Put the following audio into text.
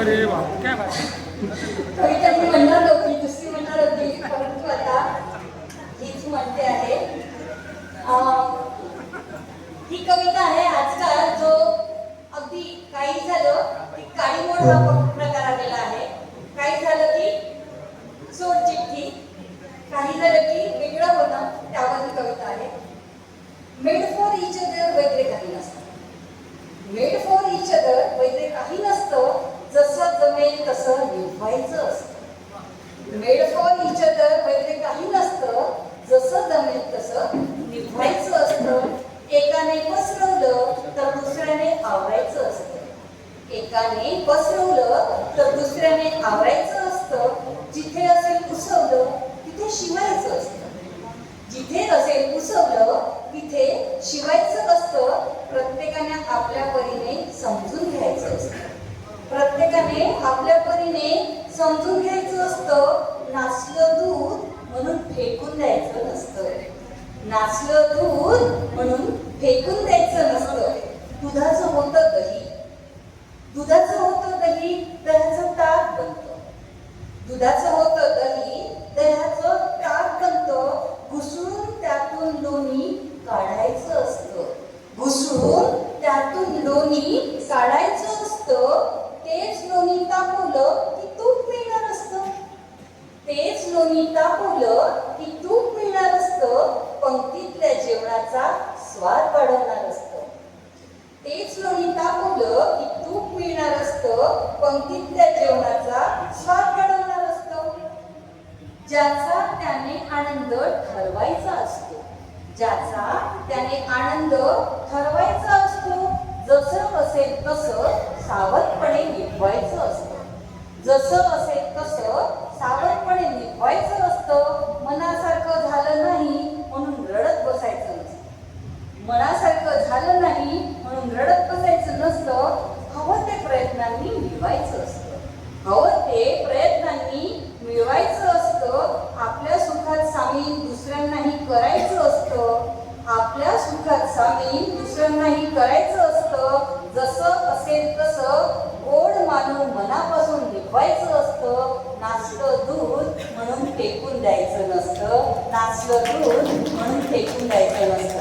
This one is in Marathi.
अरे वा, क्या बात है. कविता मी म्हणणार होती, दुसरी म्हणणार होती, परंतु आता हीच म्हणते आहे. ही कविता आहे आजकाल जो अगदी काही झालं की काळीमोड हा प्रकार आलेला आहे. काही झालं की सोड चिठ्ठी, काही झालं की वेगळं होणं, त्यावर ही कविता आहे. मेड फॉर इच अदर वगैरे काही नसतं. मेड फॉर इच अदर वगैरे काही नसतं, जसं जमेल तसं निभायचं असतं. मेड फॉर इच अदर वगैरे काही नसतं, जसं जमेल तसं निभायचं असतं. एकाने पसरवलं तर दुसऱ्याने आवरायचं असतं. एकाने पसरवलं तर दुसऱ्याने आवरायचं असतं. जिथे असेल उसवलं तिथे शिवायचं असतं. जिथे असेल उसवलं तिथे शिवायचं असतं. प्रत्येकाने आपल्या परीने समजून घ्यायचं असतं. प्रत्येकाने आपल्या परीने समजून घ्यायचं असतं. नासलं दूध म्हणून फेकून द्यायचं नसतं. नासलं दूध म्हणून फेकून द्यायचं नसतं. दुधाचं होतं दही, दुधाचं होतं दही, दह्याचं ताक बनतं. दुधाचं होतं दही, दह्याचं ताक बनतं. घुसळून त्यातून लोणी काढायचं असतं. घुसळून त्यातून लोणी काढायचं असतं. तेच लोणी तापवलं की तूप मिळणार असतं. तेच लोणी तापवलं की तूप मिळणार असतं. पंक्तीतल्या जेवणाचा स्वाद वाढवणार असतं. तेच लोणी तापवलं की तूप मिळणार असतं. पंक्तीतल्या जेवणाचा स्वाद वाढवणार असतं. ज्याचा त्याने आनंद ठरवायचा असतो. ज्याचा त्याने आनंद ठरवायचा असतो. जसं असेल तसं सावधपणे निभवायचं असतं. जसं असेल तसं सावधपणे निभवायचं असतं. मनासारखं झालं नाही म्हणून रडत बसायचं नसतं. मनासारखं झालं नाही म्हणून रडत बसायचं नसतं. हवं ते प्रयत्नांनी मिळवायचं असतं. हवं ते प्रयत्नांनी मिळवायचं असतं. आपल्या सुखात सामील दुसऱ्यांनाही करायचं असतं. आपल्या सुखात सामील दुसऱ्यांनाही करायचं असतं. जसं असेल तसं गोड मानून मनापासून निभवायचं असतं. नासलं दूध म्हणून फेकून द्यायचं नसतं. नासलं दूध म्हणून फेकून द्यायचं नसतं.